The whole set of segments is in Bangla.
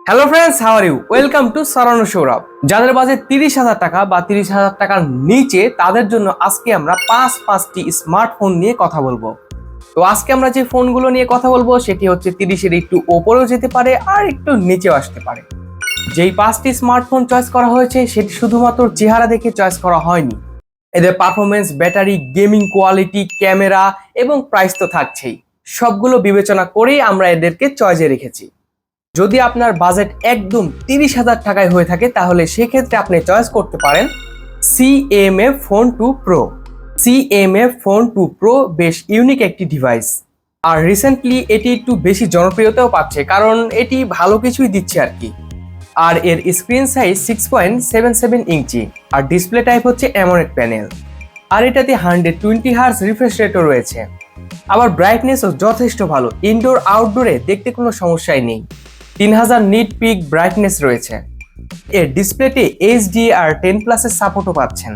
Hello friends, how are you? Welcome to সরানো সৌরভ। যাদের বাজেট 30,000 টাকা বা 30,000 টাকার নিচে, তাদের জন্য আজকে আমরা পাঁচটি স্মার্টফোন নিয়ে কথা বলবো। তো আজকে আমরা যে ফোনগুলো নিয়ে কথা বলবো সেটি হচ্ছে 30-এর একটু ওপরেও যেতে পারে আর একটু নিচেও আসতে পারে। যেই 5টি স্মার্টফোন চয়েস করা হয়েছে সেটি শুধুমাত্র চেহারা দেখে চয়েস করা হয়নি। এদের performance, battery, gaming quality, camera এবং প্রাইস তো থাকছেই। সবগুলো বিবেচনা করেই আমরা এদেরকে চয়েসে রেখেছি। যদি আপনার বাজেট একদম 30,000 টাকায় হয়ে থাকে তাহলে সেক্ষেত্রে আপনি চয়েস করতে পারেন CMF Phone 2 Pro। CMF Phone 2 Pro বেশ ইউনিক একটি ডিভাইস, আর রিসেন্টলি এটি একটু বেশি জনপ্রিয়তাও পাচ্ছে কারণ এটি ভালো কিছুই দিচ্ছে আর কি। আর এর স্ক্রিন সাইজ 6.77 ইঞ্চি আর ডিসপ্লে টাইপ হচ্ছে অ্যামোলেড প্যানেল। আর এটাতে 120 হার্জ রিফ্রেশ রেটও রয়েছে। আবার ব্রাইটনেসও যথেষ্ট ভালো, ইনডোর আউটডোরে দেখতে কোনো সমস্যাই নেই। 3000 নিট পিক ব্রাইটনেস রয়েছে। এর ডিসপ্লেতে HDR10+ এর সাপোর্টও পাচ্ছেন।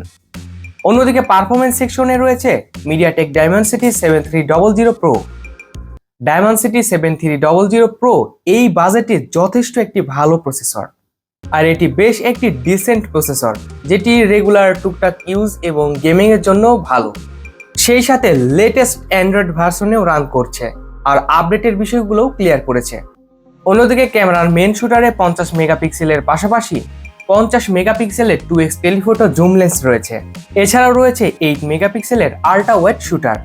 অন্যদিকে পারফরমেন্স সেকশনে রয়েছে MediaTek Dimensity 7300 pro. Dimensity 7300 pro এই বাজেটে যথেষ্ট একটি ভালো প্রসেসর, আর এটি বেশ একটি ডিসেন্ট প্রসেসর যেটি রেগুলার টুকটাক ইউজ এবং গেমিং এর জন্য ভালো। সেই সাথে লেটেস্ট অ্যান্ড্রয়েড ভার্সনেও রান করছে আর আপডেটের বিষয়গুলোও ক্লিয়ার করেছে। অন্যদিকে ক্যামেরার মেন শুটারে 50 মেগাপিক্সেলের পাশাপাশি 50 মেগাপিক্সেলের 2x টেলিফোটো জুম লেন্স রয়েছে। এছাড়াও রয়েছে 8 মেগাপিক্সেলের আল্ট্রা ওয়াইড শুটার।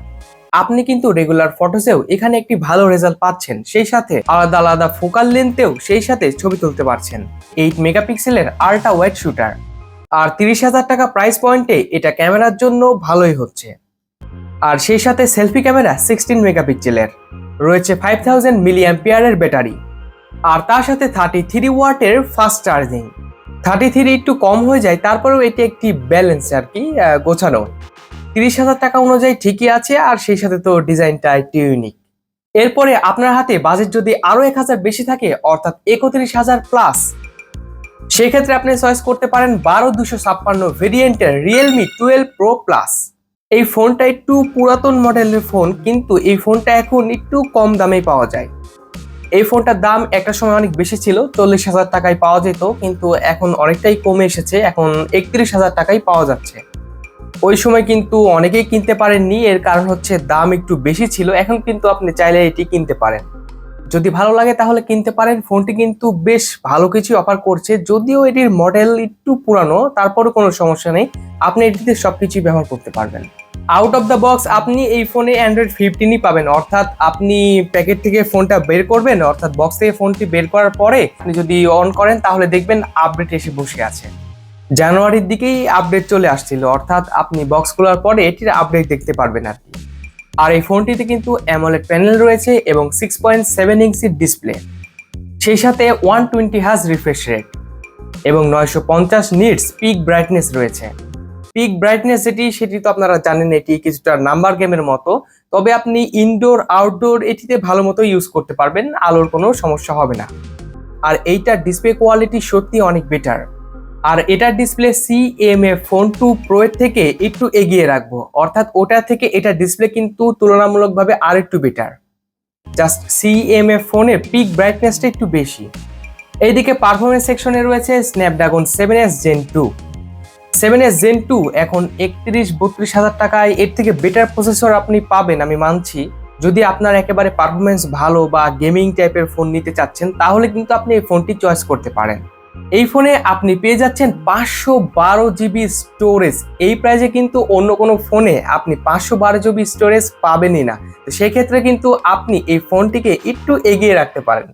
আপনি কিন্তু রেগুলার ফটোসেও এখানে একটি ভালো রেজাল্ট পাচ্ছেন, সেই সাথে আলাদা আলাদা ফোকাল লেন্থেও সেই সাথে ছবি তুলতে পারছেন। 8 মেগাপিক্সেলের আল্ট্রা ওয়াইড শুটার। আর 30,000 টাকা প্রাইস পয়েন্টে এটা ক্যামেরার জন্য ভালোই হচ্ছে। আর সেই সাথে সেলফি ক্যামেরা 16 মেগাপিক্সেলের রয়েছে, 5000 মিলিঅ্যাম্পিয়ারের ব্যাটারি, আর তার সাথে 33 ওয়াটের ফাস্ট চার্জিং। 33 একটু কম হয়ে যায়, তারপরেও এটি একটি ব্যালেন্স আর কি, গোছানো। 30,000 টাকা অনুযায়ী ঠিকই আছে, আর সেই সাথে তো ডিজাইনটা একটু ইউনিক। এরপরে আপনার হাতে বাজেট যদি আরো 1000 বেশি থাকে, অর্থাৎ 31,000 প্লাস, সেক্ষেত্রে আপনি চয়েস করতে পারেন 12256 ভেরিয়েন্টের রিয়েলমি 12 প্রো প্লাস। এই ফোনটা একটু পুরাতন মডেলের ফোন, কিন্তু এই ফোনটা এখন একটু কম দামেই পাওয়া যায়। এই ফোনটার দাম একটা সময় অনেক বেশি ছিল, 40,000 টাকায় পাওয়া যেত, কিন্তু এখন অনেকটাই কমে এসেছে, এখন 31,000 টাকায় পাওয়া যাচ্ছে। ওই সময় কিন্তু অনেকেই কিনতে পারেননি, এর কারণ হচ্ছে দাম একটু বেশি ছিল। এখন কিন্তু আপনি চাইলে এটি কিনতে পারেন, যদি ভালো লাগে তাহলে কিনতে পারেন। ফোনটি কিন্তু বেশ ভালো কিছু অফার করছে, যদিও এটির মডেল একটু পুরানো, তারপরও কোনো সমস্যা নেই, আপনি এটিতে সবকিছু ব্যবহার করতে পারবেন। আউট অফ দ্য বক্স আপনি এই ফোনে অ্যান্ড্রয়েড 15ই পাবেন, অর্থাৎ আপনি প্যাকেট থেকে ফোনটা বের করবেন, অর্থাৎ বক্স থেকে ফোনটি বের করার পরে আপনি যদি অন করেন তাহলে দেখবেন আপডেট এসে বসে আছে। জানুয়ারির দিকেই আপডেট চলে আসছিল, অর্থাৎ আপনি বক্স খোলার পরে এটির আপডেট দেখতে পারবেন আর কি। আর এই ফোনটিতে কিন্তু অ্যামোলেড প্যানেল রয়েছে এবং 6.7 ইঞ্চির ডিসপ্লে, সেই সাথে 120 হার্জ রিফ্রেশ রেট এবং 950 নিটস পিক ব্রাইটনেস রয়েছে। পিক ব্রাইটনেস সেটি তো আপনারা জানেন, এটি কিছুটা নাম্বার গেমের মতো, তবে আপনি ইনডোর আউটডোর এটিতে ভালো মতো ইউজ করতে পারবেন, আলোর কোনো সমস্যা হবে না। আর এইটার ডিসপ্লে কোয়ালিটি সত্যি অনেক বেটার। আর এটার ডিসপ্লে CMF Phone 2 Pro এর থেকে একটু এগিয়ে রাখবো, অর্থাৎ ওটা থেকে এটার ডিসপ্লে কিন্তু তুলনামূলকভাবে আর একটু বেটার। জাস্ট CMF ফোনের পিক ব্রাইটনেসটা একটু বেশি। এইদিকে পারফরমেন্স সেকশনে রয়েছে Snapdragon 7S Gen 2। 7S Gen 2 এখন 31-32,000 টাকায় এর থেকে বেটার প্রসেসর আপনি পাবেন, আমি মানছি। যদি আপনার একেবারে পারফরমেন্স ভালো বা গেমিং টাইপের ফোন নিতে চাচ্ছেন, তাহলে কিন্তু আপনি এই ফোনটি চয়েস করতে পারেন। এই ফোনে আপনি পেয়ে যাচ্ছেন 512 জিবি স্টোরেজ। এই প্রাইসে কিন্তু অন্য কোনো ফোনে আপনি 512 জিবি স্টোরেজ পাবেনই না। তো সেক্ষেত্রে কিন্তু আপনি এই ফোনটিকে একটু এগিয়ে রাখতে পারেন।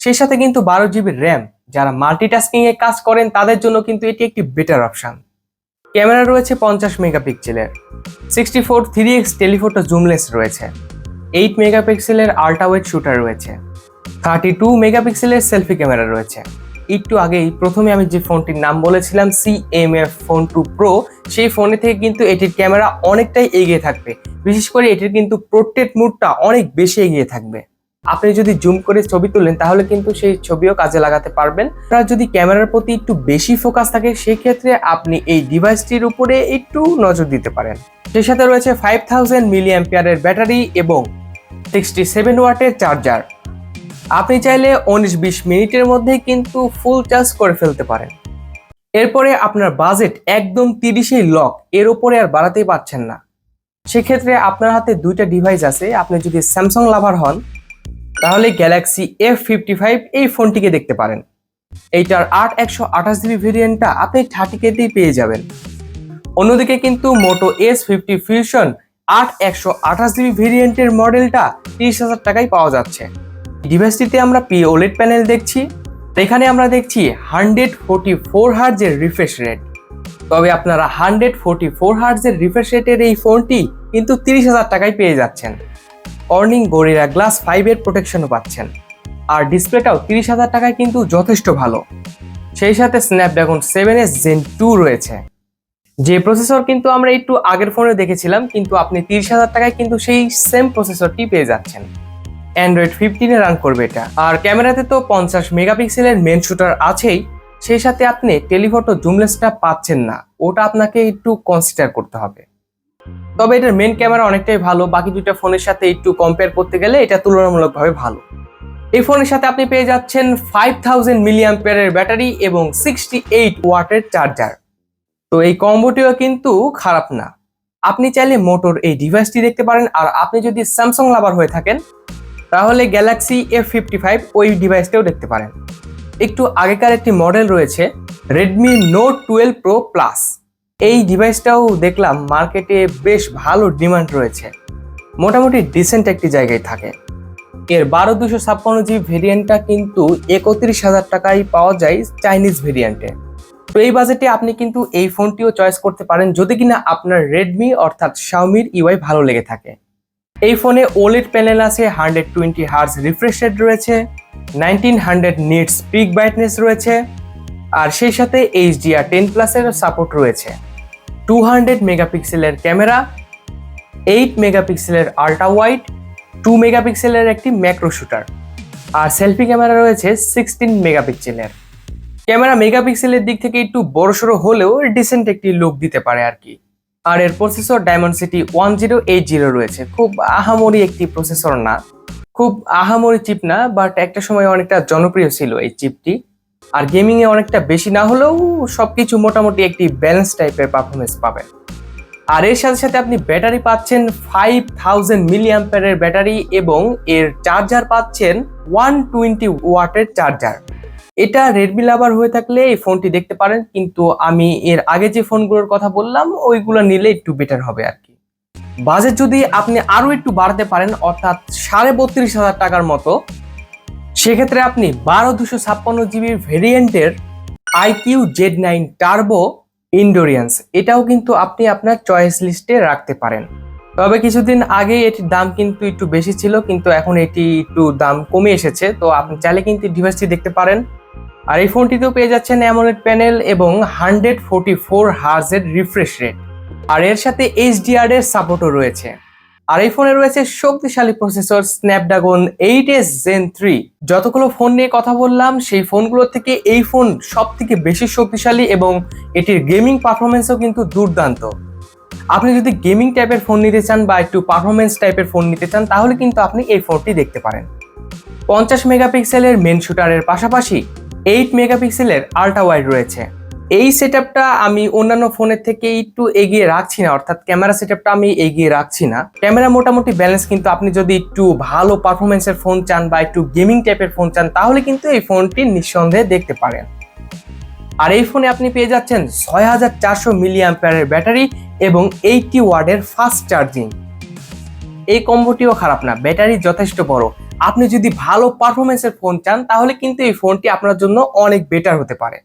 সেই সাথে কিন্তু 12 জিবি র্যাম, যারা মাল্টিটাস্কিং এ কাজ করেন তাদের জন্য কিন্তু এটি একটি বেটার অপশন। ক্যামেরা রয়েছে 50 মেগাপিক্সেলের, 64 3x টেলিফোটো জুম লেন্স রয়েছে, 8 মেগাপিক্সেলের আল্ট্রা ওয়াইড শুটার রয়েছে, 32 মেগাপিক্সেলের সেলফি ক্যামেরা রয়েছে। একটু আগেই প্রথমে আমি যে ফোনটির নাম বলেছিলাম CMF Phone 2 Pro, সেই ফোনে থেকে কিন্তু এটির ক্যামেরা অনেকটাই এগিয়ে থাকবে। বিশেষ করে এটির কিন্তু পোর্ট্রেট মোডটা অনেক বেশি এগিয়ে থাকবে। আপনি যদি জুম করে ছবি তুলেন তাহলে কিন্তু সেই ছবিও কাজে লাগাতে পারবেন। আর যদি ক্যামেরার প্রতি একটু বেশি ফোকাস থাকে, সেক্ষেত্রে আপনি এই ডিভাইসটির উপরে একটু নজর দিতে পারেন। সেই সাথে রয়েছে 5000 মিলিঅ্যাম্পিয়ারের ব্যাটারি এবং 67 ওয়াটের চার্জার। আপনি চাইলে 19-20 মিনিটের মধ্যেই কিন্তু ফুল চার্জ করে ফেলতে পারেন। এরপরে আপনার বাজেট একদম 30-এই লক, এর উপরে আর বাড়াতেই পারছেন না। সেক্ষেত্রে আপনার হাতে দুইটা ডিভাইস আছে। আপনি যদি স্যামসাং লাভার হন তাহলে গ্যালাক্সি F55 এই ফোনটিকে দেখতে পারেন। এইটার 128GB ভেরিয়েন্টটা আপনি 30K-তেই পেয়ে যাবেন। অন্যদিকে কিন্তু মোটো S50 ফিউশন 128GB ভেরিয়েন্টের মডেলটা 30,000 টাকায় পাওয়া যাচ্ছে। ডিভাইসটিতে আমরা OLED প্যানেল দেখছি। এখানে আমরা দেখছি 144 হার্টজের রিফ্রেশ রেট। তবে আপনারা 144 হার্টজের রিফ্রেশ রেটের এই ফোনটি কিন্তু 30,000 টাকায় পেয়ে যাচ্ছেন। কর্নিং গরিলা গ্লাস 5 এর প্রোটেকশনও পাচ্ছেন। আর ডিসপ্লেটাও 30,000 টাকায় কিন্তু যথেষ্ট ভালো। সেই সাথে স্ন্যাপড্রাগন 7S Gen 2 রয়েছে, যে প্রসেসর কিন্তু আমরা একটু আগের ফোনে দেখেছিলাম, কিন্তু আপনি 30,000 টাকায় কিন্তু সেই সেম প্রসেসরটি পেয়ে যাচ্ছেন। অ্যান্ড্রয়েড 15-এ রান করবে এটা। আর ক্যামেরাতে তো 50 মেগাপিক্সেলের মেন শুটার আছেই, সেই সাথে আপনি টেলিফটো জুমলেসটা পাচ্ছেন না, ওটা আপনাকে একটু কনসিডার করতে হবে। তবে এটার মেন ক্যামেরা অনেকটাই ভালো, বাকি দুইটা ফোনের সাথে একটু কম্পেয়ার করতে গেলে এটা তুলনামূলকভাবে ভালো। এই ফোনের সাথে আপনি পেয়ে যাচ্ছেন 5000 মিলিঅ্যাম্পিয়ারের ব্যাটারি এবং 68 ওয়াটের চার্জার। তো এই কম্বোটিও কিন্তু খারাপ না। আপনি চাইলে মোটোর এই ডিভাইসটি দেখতে পারেন। আর আপনি যদি স্যামসাং লাভার হয়ে থাকেন তাহলে গ্যালাক্সি F55 ওই ডিভাইসটাও দেখতে পারেন। একটু আগেকার একটি মডেল রয়েছে Redmi Note 12 Pro Plus। এই ডিভাইসটাও দেখলাম মার্কেটে বেশ ভালো ডিমান্ড রয়েছে, মোটামুটি ডিসেন্ট একটি জায়গায় থাকে। এর 12256GB ভেরিয়েন্টটা কিন্তু 31,000 টাকায় পাওয়া যায় চাইনিজ ভেরিয়েন্টে। তো এই বাজেটে আপনি কিন্তু এই ফোনটিও চয়েস করতে পারেন যদি কিনা আপনার রেডমি অর্থাৎ শাওমির ইউআই ভালো লেগে থাকে। এই ফোনে OLED প্যানেল আছে, 120 হার্জ রিফ্রেশ রেট রয়েছে, 1900 নিটস পিক ব্রাইটনেস রয়েছে, আর সেই সাথে HDR10+ এর সাপোর্ট রয়েছে। 200 মেগাপিক্সেলের ক্যামেরা, 8 মেগাপিক্সেলের আল্ট্রা ওয়াইড, 2 মেগাপিক্সেলের একটি ম্যাক্রো শুটার, আর সেলফি ক্যামেরা রয়েছে 16 মেগাপিক্সেলের। ক্যামেরা মেগাপিক্সেলের দিক থেকে একটু বড়সড় হলেও ডিসেন্ট একটি লুক দিতে পারে আর কি। আর এর প্রসেসর Dimensity 1080 রয়েছে, খুব আহামরি একটি প্রসেসর না, খুব আহামরি চিপ না, বাট একটা সময় অনেকটা জনপ্রিয় ছিল এই চিপটি। আর গেমিং এ অনেকটা বেশি না হলেও সবকিছু মোটামুটি একটি ব্যালেন্স টাইপের পারফরমেন্স পাবেন। আর এর সাথে সাথে আপনি ব্যাটারি পাচ্ছেন 5000 মিলিঅ্যাম্পিয়ারের ব্যাটারি এবং এর চার্জার পাচ্ছেন 120 ওয়াটের চার্জার। এটা রেডমি লাভার হয়ে থাকলে এই ফোনটি দেখতে পারেন, কিন্তু আমি এর আগে যে ফোনগুলোর কথা বললাম ওইগুলো নিলে একটু বেটার হবে আর কি। বাজেট যদি আপনি আরো একটু বাড়াতে পারেন অর্থাৎ 32,500 টাকার মতো, সেক্ষেত্রে আপনি 12256GB ভেরিয়েন্টের IQ Z9 টার্বো ইন্ডোরিয়ান্স এটাও কিন্তু আপনি আপনার চয়েস লিস্টে রাখতে পারেন। তবে কিছুদিন আগে এটির দাম কিন্তু একটু বেশি ছিল, কিন্তু এখন এটি একটু দাম কমে এসেছে। তো আপনি চাইলে কিন্তু ডিভাইসটি দেখতে পারেন। আর এই ফোনটিতেও পেয়ে যাচ্ছেন অ্যামোলেড প্যানেল এবং 144 হার্জের রিফ্রেশ রেট, আর এর সাথে HDR এর সাপোর্টও রয়েছে। আর এই ফোনে রয়েছে শক্তিশালী প্রসেসর স্ন্যাপড্রাগন 8S Gen 3। যতগুলো ফোন নিয়ে কথা বললাম সেই ফোনগুলো থেকে এই ফোন সব থেকে বেশি শক্তিশালী এবং এটির গেমিং পারফরমেন্সও কিন্তু দুর্দান্ত। আপনি যদি গেমিং টাইপের ফোন নিতে চান বা একটু পারফরমেন্স টাইপের ফোন নিতে চান তাহলে কিন্তু আপনি এই ফোনটি দেখতে পারেন। 50 মেগাপিক্সেলের মেন শুটারের পাশাপাশি 8 মেগাপিক্সেলের আল্ট্রা ওয়াইড রয়েছে। এই সেটআপটা আমি অন্যান্য ফোনের থেকে একটু এগিয়ে রাখছি না, অর্থাৎ ক্যামেরা সেটআপটা আমি এগিয়ে রাখছি না। ক্যামেরা মোটামুটি ব্যালেন্স, কিন্তু আপনি যদি একটু ভালো পারফরমেন্সের ফোন চান বা একটু গেমিং টাইপের ফোন চান তাহলে কিন্তু এই ফোনটি নিঃসন্দেহে দেখতে পারেন। আর এই ফোনে আপনি পেয়ে যাচ্ছেন 6400 মিলিঅ্যাম্পিয়ারের ব্যাটারি এবং 80 ওয়াটের ফাস্ট চার্জিং। এই কম্বোটিও খারাপ না, ব্যাটারি যথেষ্ট বড়। আপনি যদি ভালো পারফরমেন্সের ফোন চান তাহলে কিন্তু এই ফোনটি আপনার জন্য অনেক বেটার হতে পারে।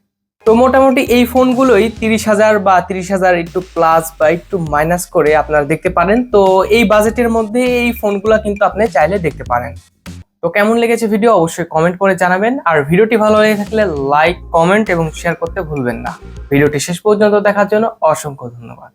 তো মোটামুটি এই ফোনগুলোই 30,000 বা 30,000 একটু প্লাস বা একটু মাইনাস করে আপনারা দেখতে পারেন। তো এই বাজেটের মধ্যে এই ফোনগুলো কিন্তু আপনি চাইলে দেখতে পারেন। তো কেমন লেগেছে ভিডিও অবশ্যই কমেন্ট করে জানাবেন। আর ভিডিওটি ভালো লেগে থাকলে লাইক, কমেন্ট এবং শেয়ার করতে ভুলবেন না। ভিডিওটি শেষ পর্যন্ত দেখার জন্য অসংখ্য ধন্যবাদ।